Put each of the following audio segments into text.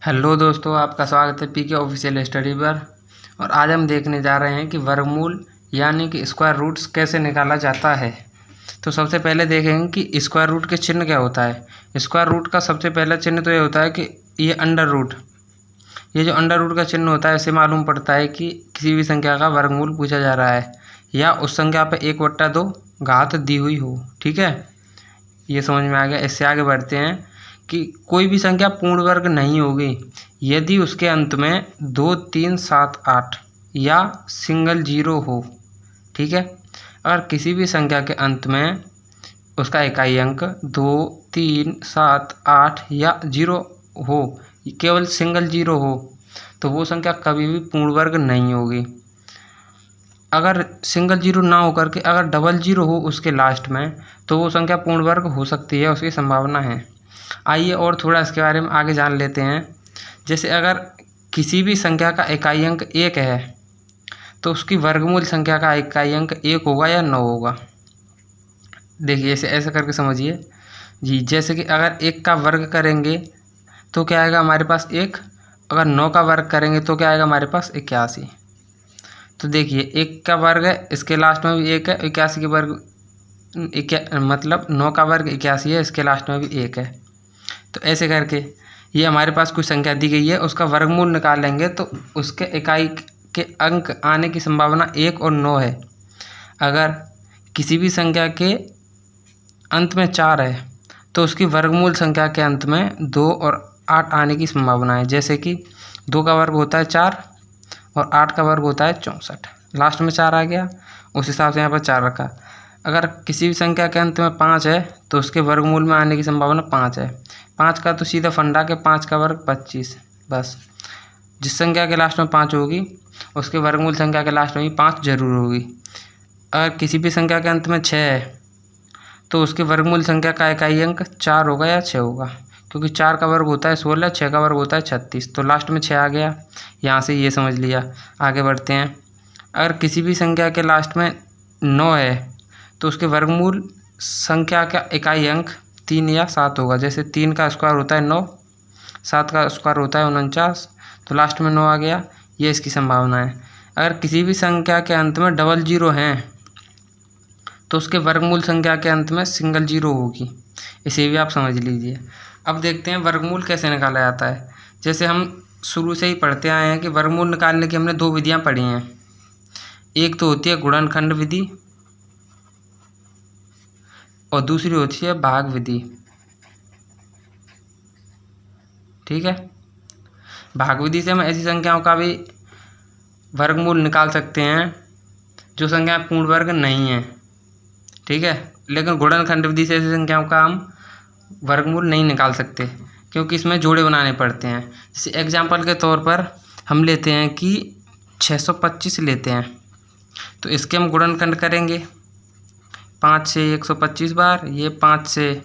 Hello दोस्तों, आपका स्वागत है पीके ऑफिशियल स्टडी पर। और आज हम देखने जा रहे हैं कि वर्गमूल यानी कि स्क्वायर रूट्स कैसे निकाला जाता है। तो सबसे पहले देखेंगे कि स्क्वायर रूट के चिन्ह क्या होता है। स्क्वायर रूट का सबसे पहला चिन्ह तो ये होता है कि ये अंडर रूट, ये जो अंडर रूट का चिन्ह होता है इससे मालूम पड़ता है कि किसी भी संख्या का वर्गमूल पूछा जा रहा है या उस संख्या पर 1/2 घात दी हुई हो। ठीक है, ये समझ में आ गया। इससे आगे बढ़ते हैं कि कोई भी संख्या पूर्ण वर्ग नहीं होगी यदि उसके अंत में 2, 3, 7, 8 या सिंगल जीरो हो। ठीक है, अगर किसी भी संख्या के अंत में उसका इकाई अंक 2, 3, 7, 8 या 0 हो, केवल सिंगल जीरो हो, तो वो संख्या कभी भी पूर्ण वर्ग नहीं होगी। अगर सिंगल जीरो ना होकर के अगर डबल जीरो हो उसके लास्ट में, तो वो संख्या पूर्ण वर्ग हो सकती है, उसकी संभावना है। आइए और थोड़ा इसके बारे में आगे जान लेते हैं। जैसे अगर किसी भी संख्या का इकाई अंक 1 है तो उसकी वर्गमूल संख्या का इकाई अंक 1 होगा या 9 होगा। देखिए ऐसे करके समझिए जी। जैसे कि अगर 1 का वर्ग करेंगे तो क्या आएगा हमारे पास 1, अगर 9 का वर्ग करेंगे तो क्या आएगा हमारे पास 81। तो देखिए 1 का वर्ग है, इसके लास्ट में भी 1 है, 81 के वर्ग मतलब 9 का वर्ग 81 है, इसके लास्ट में भी 1 है। तो ऐसे करके ये हमारे पास कोई संख्या दी गई है, उसका वर्गमूल निकालेंगे तो उसके इकाई के अंक आने की संभावना 1 और 9 है। अगर किसी भी संख्या के अंत में 4 है तो उसकी वर्गमूल संख्या के अंत में 2 और 8 आने की संभावना है। जैसे कि 2 का वर्ग होता है 4 और 8 का वर्ग होता है 64, लास्ट में 4 आ गया, उस हिसाब से यहाँ पर 4 रखा। अगर किसी भी संख्या के अंत में 5 है तो उसके वर्गमूल में आने की संभावना 5 है। 5 का तो सीधा फंडा के 5 का वर्ग 25, बस। जिस संख्या के लास्ट में 5 होगी उसके वर्गमूल संख्या के लास्ट में भी 5 जरूर होगी। अगर किसी भी संख्या के अंत में 6 है तो उसके वर्गमूल संख्या का इकाई अंक 4 होगा या 6 होगा, क्योंकि 4 का वर्ग होता है 16, 6 का वर्ग होता है 36, तो लास्ट में 6 आ गया। यहाँ से ये समझ लिया। आगे बढ़ते हैं। अगर किसी भी संख्या के लास्ट में 9 है तो उसके वर्गमूल संख्या का इकाई अंक 3 या 7 होगा। जैसे 3 का स्क्वायर होता है 9, 7 का स्क्वायर होता है 49, तो लास्ट में 9 आ गया, ये इसकी संभावना है। अगर किसी भी संख्या के अंत में डबल जीरो हैं तो उसके वर्गमूल संख्या के अंत में सिंगल जीरो होगी, इसे भी आप समझ लीजिए। अब देखते हैं वर्गमूल कैसे निकाला जाता है। जैसे हम शुरू से ही पढ़ते आए हैं कि वर्गमूल निकालने की हमने 2 विधियाँ पढ़ी हैं। एक तो होती है गुणनखंड विधि और दूसरी होती है भाग विधि। ठीक है, भाग विधि से हम ऐसी संख्याओं का भी वर्गमूल निकाल सकते हैं जो संख्याएं पूर्ण वर्ग नहीं है। ठीक है, लेकिन गुणनखंड विधि से ऐसी संख्याओं का हम वर्गमूल नहीं निकाल सकते क्योंकि इसमें जोड़े बनाने पड़ते हैं। जैसे एग्जाम्पल के तौर पर हम लेते हैं कि 625 लेते हैं, तो इसके हम गुणनखंड करेंगे 5 से 125 बार, ये 5 से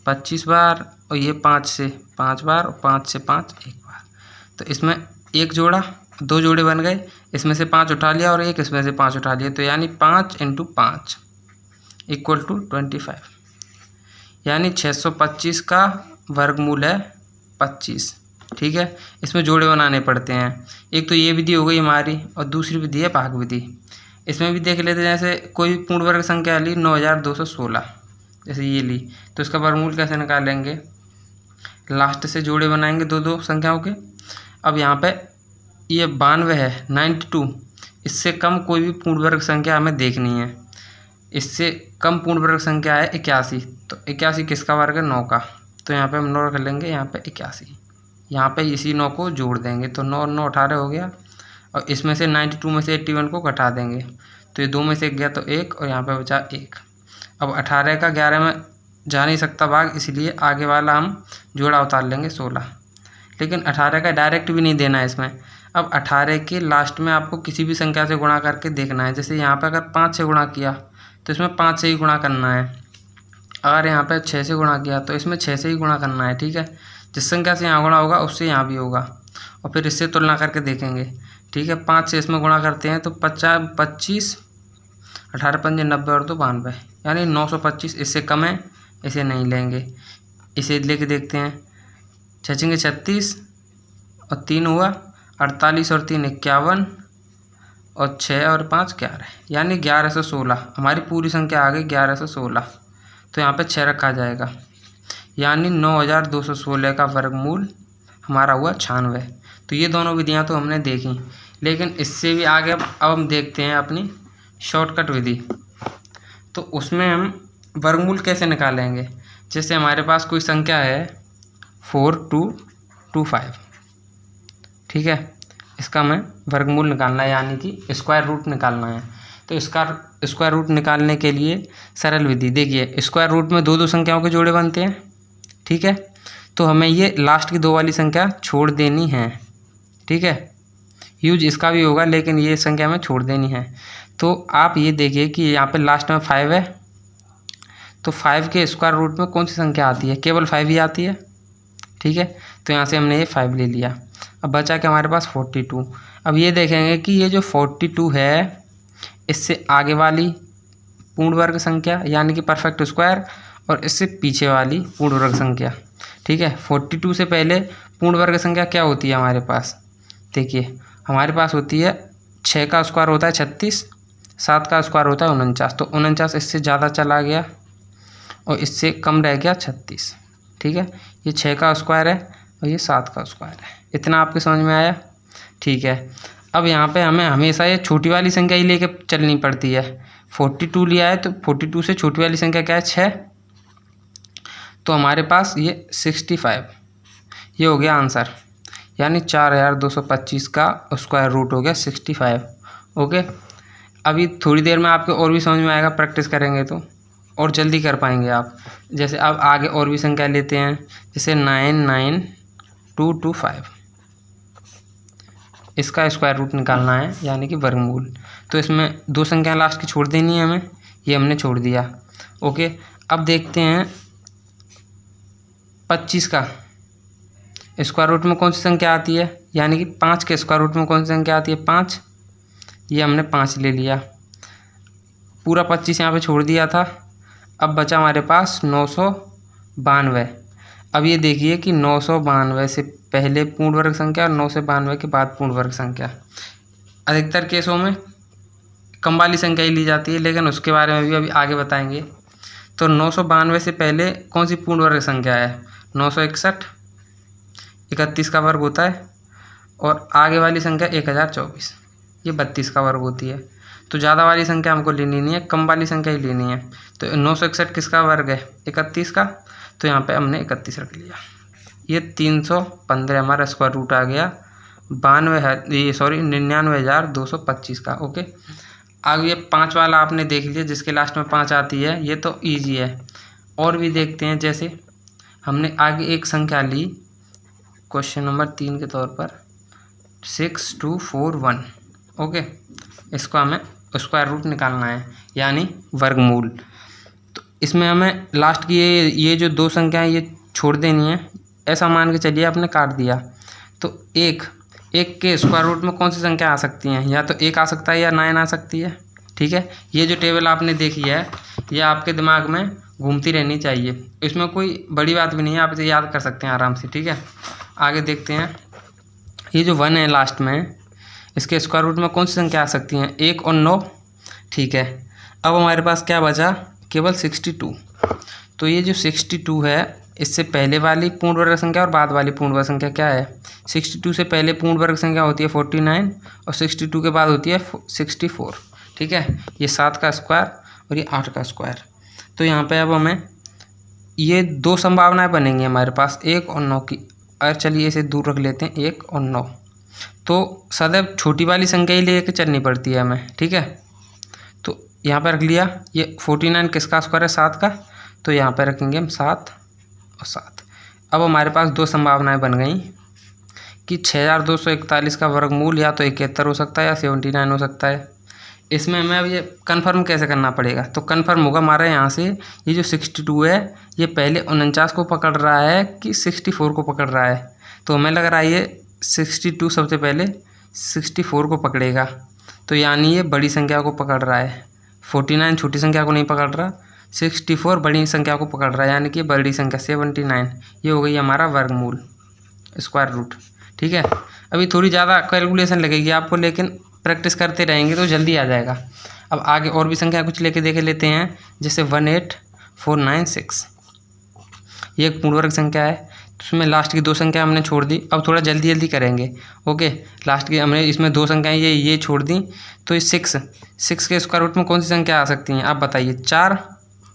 25 बार और ये 5 से 5 बार और 5 से 5 1 बार। तो इसमें एक जोड़ा, 2 जोड़े बन गए, इसमें से 5 उठा लिया और एक इसमें से 5 उठा लिया, तो यानी 5 × 5 = 25, यानी 625 का वर्गमूल है 25। ठीक है, इसमें जोड़े बनाने पड़ते हैं। एक तो ये विधि हो गई हमारी और दूसरी विधि है भाग विधि। इसमें भी देख लेते हैं। जैसे कोई पूर्ण वर्ग संख्या ली 9216, जैसे ये ली, तो इसका वर्गमूल कैसे निकालेंगे। लास्ट से जोड़े बनाएंगे 2 संख्याओं के। अब यहाँ पे ये 92 है 92, इससे कम कोई भी पूर्ण वर्ग संख्या हमें देखनी है। इससे कम पूर्ण वर्ग संख्या है 81, तो 81 किसका वर्ग है 9 का, तो यहाँ पे हम 9 रख लेंगे, यहाँ पे 81, यहाँ पे इसी 9 को जोड़ देंगे, तो 9 9 18 हो गया। और इसमें से 92 में से 81 को घटा देंगे, तो ये 2 में से 1 गया तो 1 और यहाँ पे बचा 1। अब 18 का 11 में जा नहीं सकता भाग, इसलिए आगे वाला हम जोड़ा उतार लेंगे 16। लेकिन 18 का डायरेक्ट भी नहीं देना है इसमें। अब 18 के लास्ट में आपको किसी भी संख्या से गुणा करके देखना है। जैसे यहाँ पर अगर 5 से गुणा किया तो इसमें 5 से ही गुणा करना है। अगर यहाँ पे 6 से गुणा किया तो इसमें 6 से ही गुणा करना है। ठीक है, जिस संख्या से यहाँ गुणा होगा उससे यहाँ भी होगा और फिर इससे तुलना करके देखेंगे। ठीक है, 5 से इसमें गुणा करते हैं तो 25, 18 पंजे 90 और 2 92, यानी 925। इससे कम है, इसे नहीं लेंगे। इसे लेके देखते हैं। 6 × 36 और 3 हुआ 48 और 3 51 और 6 और 5 11, यानी 1116 हमारी पूरी संख्या आ गई 1116। तो यहाँ पे 6 रखा जाएगा, यानी 9216 का वर्गमूल हमारा हुआ 96। तो ये दोनों विधियाँ तो हमने देखी, लेकिन इससे भी आगे अब हम देखते हैं अपनी शॉर्टकट विधि। तो उसमें हम वर्गमूल कैसे निकालेंगे। जैसे हमारे पास कोई संख्या है 4225, ठीक है, इसका हमें वर्गमूल निकालना है, यानी कि स्क्वायर रूट निकालना है। तो इसका स्क्वायर रूट निकालने के लिए सरल विधि देखिए, स्क्वायर रूट में दो संख्याओं के जोड़े बनते हैं, ठीक है। तो हमें ये लास्ट की 2 वाली संख्या छोड़ देनी है, ठीक है। यूज इसका भी होगा, लेकिन ये संख्या हमें छोड़ देनी है। तो आप ये देखिए कि यहाँ पे लास्ट में 5 है, तो 5 के स्क्वायर रूट में कौन सी संख्या आती है, केवल 5 ही आती है, ठीक है। तो यहाँ से हमने ये 5 ले लिया। अब बचा के हमारे पास 42। अब ये देखेंगे कि ये जो 42 है, इससे आगे वाली पूर्ण वर्ग संख्या यानी कि परफेक्ट स्क्वायर, और इससे पीछे वाली पूर्ण वर्ग संख्या, ठीक है। 42 से पहले पूर्ण वर्ग संख्या क्या होती है हमारे पास, देखिए हमारे पास होती है 6 का स्क्वायर होता है 36, 7 का स्क्वायर होता है 49। तो 49 इससे ज़्यादा चला गया और इससे कम रह गया 36, ठीक है। ये 6 का स्क्वायर है और ये 7 का स्क्वायर है। इतना आपके समझ में आया, ठीक है। अब यहाँ पे हमें हमेशा ये छोटी वाली संख्या ही लेके चलनी पड़ती है। 42 लिया है तो 42 से छोटी वाली संख्या क्या है, 6। तो हमारे पास ये 65, ये हो गया आंसर, यानी 4225 का स्क्वायर रूट हो गया 65। ओके, अभी थोड़ी देर में आपको और भी समझ में आएगा, प्रैक्टिस करेंगे तो और जल्दी कर पाएंगे आप। जैसे अब आगे और भी संख्या लेते हैं, जैसे 99225, इसका स्क्वायर रूट निकालना है यानी कि वर्गमूल। तो इसमें 2 संख्या लास्ट की छोड़ देनी है हमें, ये हमने छोड़ दिया। ओके, अब देखते हैं 25 का स्क्वायर रूट में कौन सी संख्या आती है, यानी कि 5 के स्क्वायर रूट में कौन सी संख्या आती है, 5। ये हमने 5 ले लिया, पूरा 25 यहाँ पे छोड़ दिया था। अब बचा हमारे पास 992। अब ये देखिए कि 992 से पहले पूर्ण वर्ग संख्या और 992 के बाद पूर्ण वर्ग संख्या। अधिकतर केसों में कम वाली संख्या ही ली जाती है, लेकिन उसके बारे में भी अभी आगे बताएंगे। तो 992 से पहले कौन सी पूर्ण वर्ग संख्या है, 961, 31 का वर्ग होता है, और आगे वाली संख्या 1024, ये 32 का वर्ग होती है। तो ज़्यादा वाली संख्या हमको लेनी नहीं है, कम वाली संख्या ही लेनी है। तो 961 किसका वर्ग है, 31 का। तो यहाँ पे हमने 31 रख लिया। ये 315 हमारा स्क्वायर रूट आ गया 99,225 का। ओके, आगे ये 5 वाला आपने देख लिया, जिसके लास्ट में 5 आती है, ये तो ईजी है। और भी देखते हैं, जैसे हमने आगे एक संख्या ली क्वेश्चन नंबर 3 के तौर पर 6241। ओके, इसको हमें स्क्वायर रूट निकालना है यानी वर्गमूल। तो इसमें हमें लास्ट की ये जो 2 संख्याएं ये छोड़ देनी है। ऐसा मान के चलिए आपने काट दिया, तो एक के स्क्वायर रूट में कौन सी संख्या आ सकती हैं, या तो 1 आ सकता है या 9 आ सकती है, ठीक है। ये जो टेबल आपने देखी है, ये आपके दिमाग में घूमती रहनी चाहिए, इसमें कोई बड़ी बात भी नहीं है, आप इसे याद कर सकते हैं आराम से, ठीक है। आगे देखते हैं, ये जो 1 है लास्ट में, इसके स्क्वायर रूट में कौन सी संख्या आ सकती हैं, 1 और 9, ठीक है। अब हमारे पास क्या बचा, केवल 62। तो ये जो 62 है, इससे पहले वाली पूर्ण वर्ग संख्या और बाद वाली पूर्ण वर्ग संख्या क्या है, 62 से पहले पूर्ण वर्ग संख्या होती है 49 और 62 के बाद होती है 64, ठीक है। ये 7 का स्क्वायर और ये 8 का स्क्वायर। तो यहाँ पे अब हमें ये 2 संभावनाएं बनेंगी हमारे पास, 1 और 9 की। और चलिए इसे दूर रख लेते हैं, 1 और 9। तो सदैव छोटी वाली संख्या ही लेके चलनी पड़ती है हमें, ठीक है। तो यहाँ पर रख लिया, ये 49 किसका स्क्वायर है, 7 का। तो यहाँ पर रखेंगे हम 7 और 7। अब हमारे पास 2 संभावनाएं बन गई कि 6241 का वर्गमूल या तो 71 हो सकता है या 79 हो सकता है। इसमें हमें अब ये कन्फर्म कैसे करना पड़ेगा, तो कन्फर्म होगा हमारे यहाँ से, ये जो 62 है ये पहले 49 को पकड़ रहा है कि 64 को पकड़ रहा है। तो हमें लग रहा है ये 62 सबसे पहले 64 को पकड़ेगा, तो यानी ये बड़ी संख्या को पकड़ रहा है। 49 छोटी संख्या को नहीं पकड़ रहा, 64 बड़ी संख्या को पकड़ रहा है, यानी कि बड़ी संख्या 79। ये हो गई हमारा वर्गमूल, स्क्वायर रूट, ठीक है। अभी थोड़ी ज़्यादा कैलकुलेशन लगेगी आपको, लेकिन प्रैक्टिस करते रहेंगे तो जल्दी आ जाएगा। अब आगे और भी संख्या कुछ लेके देख लेते हैं, जैसे 18496 ये एक पूर्ण वर्ग संख्या है। तो उसमें लास्ट की 2 संख्या हमने छोड़ दी। अब थोड़ा जल्दी जल्दी करेंगे, ओके। लास्ट की हमने इसमें 2 संख्याएं ये छोड़ दी, तो ये 6 के स्क्वायर रूट में कौन सी संख्या आ सकती हैं आप बताइए। 4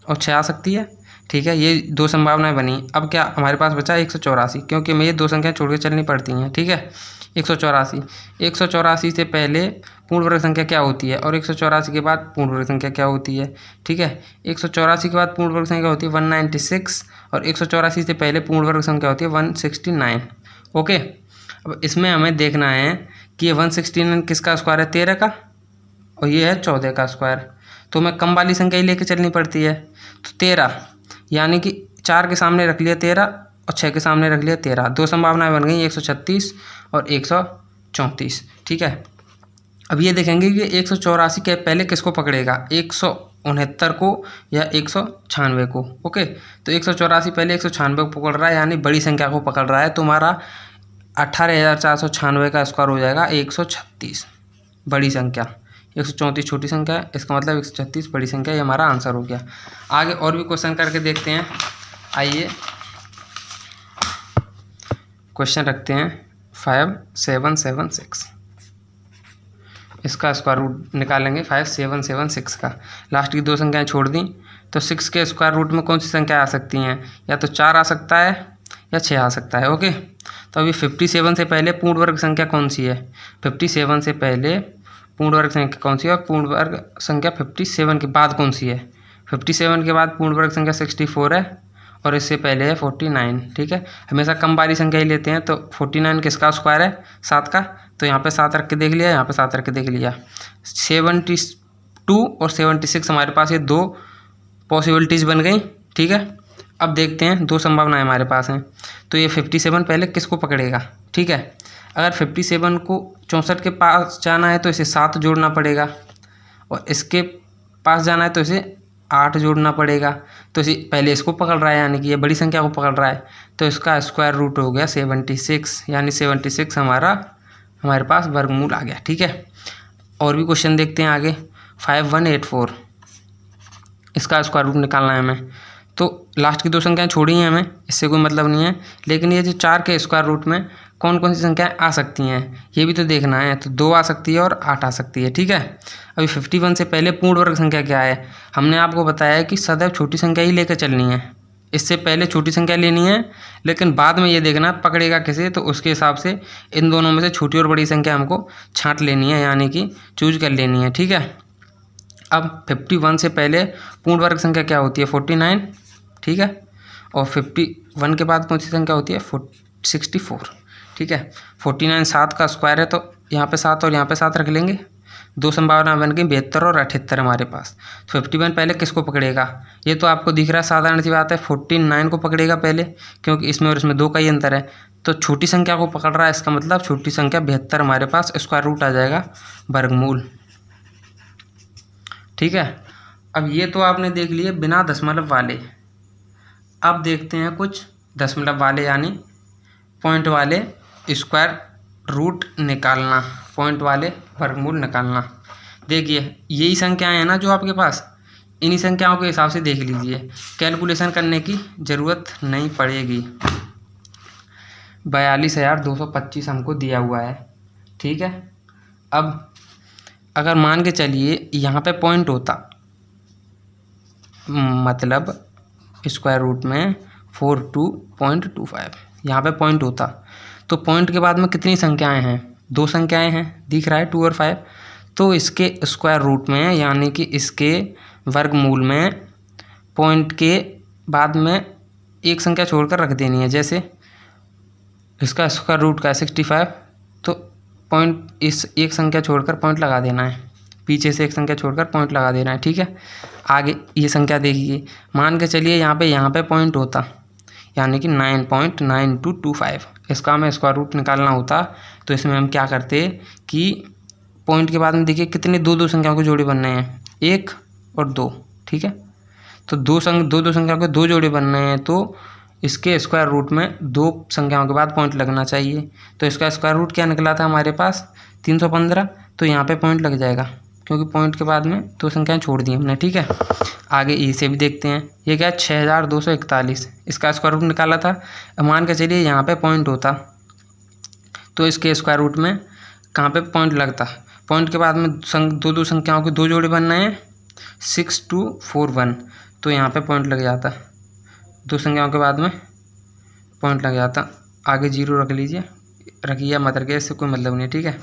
और 6 आ सकती है, ठीक है। ये 2 संभावनाएं बनी। अब क्या हमारे पास बचा 184, क्योंकि हमें ये 2 संख्याएं छोड़ के चलनी पड़ती हैं, ठीक है। 184 से पहले पूर्ण वर्ग संख्या क्या होती है और 184 के बाद पूर्ण वर्ग संख्या क्या होती है, ठीक है। 184 के बाद पूर्ण वर्ग संख्या होती है 196 और 184 से पहले पूर्ण वर्ग संख्या होती है 169, ओके। अब इसमें हमें देखना है कि ये 169 किसका स्क्वायर है, 13 का, और ये है 14 का स्क्वायर। तो हमें कम वाली संख्या ही लेके चलनी पड़ती है। तो 13 यानी कि 4 के सामने रख लिया 13 और 6 के सामने रख लिया 13। 2 संभावनाएं बन गई 136 और 134, ठीक है। अब ये देखेंगे कि 184 के पहले किसको पकड़ेगा, 169 को या 196 को, ओके। तो 184 पहले 196 को पकड़ रहा है, यानी बड़ी संख्या को पकड़ रहा है। तो हमारा 18,496 का स्क्वायर हो जाएगा 136, बड़ी संख्या। 134 छोटी संख्या है, इसका मतलब 136 बड़ी संख्या। ये हमारा आंसर हो गया। आगे और भी क्वेश्चन करके देखते हैं। आइए क्वेश्चन रखते हैं 5776, इसका स्क्वायर रूट निकालेंगे 5776 का। लास्ट की 2 संख्याएं छोड़ दी, तो 6 के स्क्वायर रूट में कौन सी संख्या आ सकती हैं, या तो 4 आ सकता है या 6 आ सकता है, ओके। तो अभी 57 से पहले पूर्ण वर्ग संख्या कौन सी है, 57 से पहले पूर्ण वर्ग संख्या कौन सी है, और पूर्ण वर्ग संख्या 57 के बाद कौन सी है। 57 के बाद पूर्ण वर्ग संख्या 64 है और इससे पहले है 49, ठीक है। हमेशा कम वाली संख्या ही लेते हैं। तो 49 किसका स्क्वायर है, 7 का। तो यहाँ पे 7 रख के देख लिया, यहाँ पे 7 रख के देख लिया। 72 और 76 हमारे पास ये 2 पॉसिबिलिटीज़ बन गई, ठीक है। अब देखते हैं 2 संभावनाएं हमारे पास हैं। तो ये 57 पहले किसको पकड़ेगा, ठीक है। अगर 57 को 64 के पास जाना है तो इसे 7 जोड़ना पड़ेगा, और इसके पास जाना है तो इसे 8 जोड़ना पड़ेगा। तो इसे पहले इसको पकड़ रहा है, यानी कि ये बड़ी संख्या को पकड़ रहा है। तो इसका स्क्वायर रूट हो गया 76, यानी 76 हमारे पास वर्गमूल आ गया, ठीक है। और भी क्वेश्चन देखते हैं आगे। 5184, इसका स्क्वायर रूट निकालना है हमें। तो लास्ट की 2 संख्याएं छोड़ी हैं हमें, इससे कोई मतलब नहीं है। लेकिन ये जो 4 के स्क्वायर रूट में कौन कौन सी संख्याएं आ सकती हैं ये भी तो देखना है। तो 2 आ सकती है और 8 आ सकती है, ठीक है। अभी 51 से पहले पूर्ण वर्ग संख्या क्या है, हमने आपको बताया है कि सदैव छोटी संख्या ही लेकर चलनी है। इससे पहले छोटी संख्या लेनी है, लेकिन बाद में ये देखना पकड़ेगा किसे, तो उसके हिसाब से इन दोनों में से छोटी और बड़ी संख्या हमको छांट लेनी है, यानी कि चूज कर लेनी है, ठीक है। अब 51 से पहले पूर्ण वर्ग संख्या क्या होती है, 49, ठीक है। और 51 के बाद कौन सी संख्या होती है, 64, ठीक है। 49 7 का स्क्वायर है, तो यहाँ पे 7 और यहाँ पे 7 रख लेंगे। 2 संभावना बन गई 72 और 78 हमारे पास। 51 पहले किसको पकड़ेगा, ये तो आपको दिख रहा है, साधारण सी बात है। 49 को पकड़ेगा पहले, क्योंकि इसमें और इसमें 2 का ही अंतर है। तो छोटी संख्या को पकड़ रहा है, इसका मतलब छोटी संख्या 72 हमारे पास स्क्वायर रूट आ जाएगा वर्गमूल, ठीक है। अब ये तो आपने देख लिए बिना दशमलव वाले। अब देखते हैं कुछ दशमलव वाले, यानी पॉइंट वाले स्क्वायर रूट निकालना, पॉइंट वाले वर्गमूल निकालना। देखिए यही संख्याएं हैं ना जो आपके पास, इन्हीं संख्याओं के हिसाब से देख लीजिए, कैलकुलेशन करने की ज़रूरत नहीं पड़ेगी। 42,225 हमको दिया हुआ है, ठीक है। अब अगर मान के चलिए यहाँ पे पॉइंट होता, मतलब स्क्वायर रूट में 42.25 यहाँ पे पॉइंट होता, तो पॉइंट के बाद में कितनी संख्याएं हैं, 2 संख्याएं हैं, दिख रहा है 2 और 5। तो इसके स्क्वायर रूट में, यानी कि इसके वर्गमूल में पॉइंट के बाद में एक संख्या छोड़कर रख देनी है। जैसे इसका स्क्वायर रूट का है 65, तो पॉइंट इस एक संख्या छोड़कर पॉइंट लगा देना है, पीछे से एक संख्या छोड़कर पॉइंट लगा देना है, ठीक है। आगे ये संख्या देखिए, मान के चलिए यहाँ पे पॉइंट होता, यानी कि 9.9225, इसका हमें स्क्वायर रूट निकालना होता। तो इसमें हम क्या करते कि पॉइंट के बाद में देखिए कितने 2 संख्याओं के जोड़े बनने हैं, 1 और 2, ठीक है। तो दो संख्याओं के 2 जोड़े बनने हैं, तो इसके स्क्वायर रूट में 2 संख्याओं के बाद पॉइंट लगना चाहिए। तो इसका स्क्वायर रूट क्या निकला था हमारे पास 315, तो यहाँ पे पॉइंट लग जाएगा क्योंकि पॉइंट के बाद में 2 संख्याएं छोड़ दी हमने। ठीक है, आगे ई से भी देखते हैं। ये क्या है 6241, इसका स्क्वायर रूट निकाला था। मान के चलिए यहाँ पे पॉइंट होता तो इसके स्क्वायर रूट में कहाँ पे पॉइंट लगता। पॉइंट के बाद में दो संख्याओं के 2 जोड़े बनने हैं 6241, तो यहाँ पे पॉइंट लग जाता। 2 संख्याओं के बाद में पॉइंट लग जाता। आगे 0 रख लीजिए, रखिए मत रखिए, इससे कोई मतलब नहीं। ठीक है,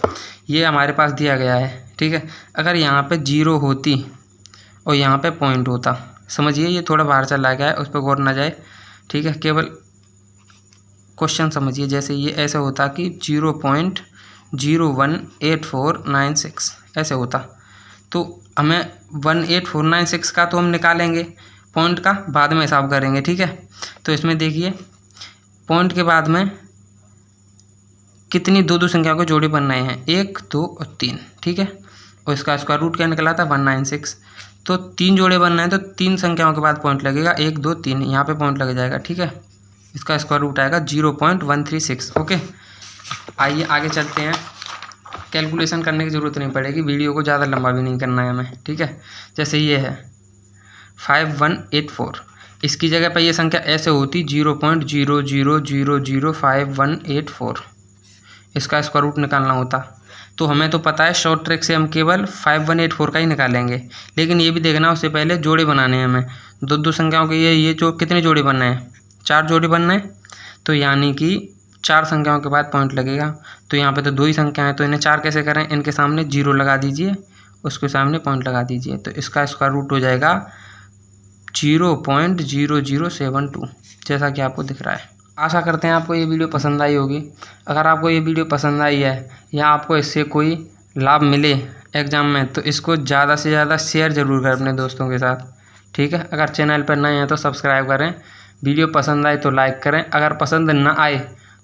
ये हमारे पास दिया गया है। ठीक है, अगर यहाँ पे 0 होती और यहाँ पे पॉइंट होता, समझिए ये थोड़ा बाहर चला गया है, उस पर गौर ना जाए। ठीक है, केवल क्वेश्चन समझिए। जैसे ये ऐसे होता कि 0.018496 ऐसे होता, तो हमें 18496 का तो हम निकालेंगे, पॉइंट का बाद में हिसाब करेंगे। ठीक है, तो इसमें देखिए पॉइंट के बाद में कितनी 2 संख्याओं के जोड़े बनने हैं 1 2 और 3। ठीक है, और इसका स्क्वायर रूट क्या निकला था 196, तो 3 जोड़े बनना है तो 3 संख्याओं के बाद पॉइंट लगेगा 1 2 3, यहाँ पे पॉइंट लग जाएगा। ठीक है, इसका स्क्वायर रूट आएगा 0.136। ओके, आइए आगे चलते हैं। कैलकुलेशन करने की ज़रूरत नहीं पड़ेगी, वीडियो को ज़्यादा लंबा भी नहीं करना है हमें। ठीक है, जैसे ये है 5184, इसकी जगह पर ये संख्या ऐसे होती 0.00005184, इसका स्क्वायर रूट निकालना होता। तो हमें तो पता है शॉर्ट ट्रिक से हम केवल 5184 का ही निकालेंगे, लेकिन ये भी देखना उससे पहले जोड़े बनाने हैं हमें। 2 संख्याओं के ये जो कितने जोड़े बनने हैं 4 जोड़े बनने हैं, तो यानी कि 4 संख्याओं के बाद पॉइंट लगेगा। तो यहाँ पे तो 2 ही संख्या है, तो इन्हें 4 कैसे करें, इनके सामने 0 लगा दीजिए, उसके सामने पॉइंट लगा दीजिए, तो इसका स्क्वायर रूट हो जाएगा 0.0072, जैसा कि आपको दिख रहा है। आशा करते हैं आपको ये वीडियो पसंद आई होगी। अगर आपको ये वीडियो पसंद आई है या आपको इससे कोई लाभ मिले एग्ज़ाम में, तो इसको ज़्यादा से ज़्यादा शेयर ज़रूर करें अपने दोस्तों के साथ। ठीक है, अगर चैनल पर नए हैं तो सब्सक्राइब करें, वीडियो पसंद आए तो लाइक करें, अगर पसंद ना आए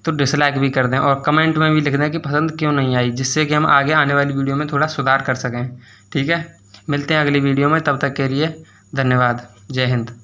तो डिसलाइक भी कर दें, और कमेंट में भी लिख दें कि पसंद क्यों नहीं आई, जिससे कि हम आगे आने वाली वीडियो में थोड़ा सुधार कर सकें। ठीक है, मिलते हैं अगली वीडियो में, तब तक के लिए धन्यवाद। जय हिंद।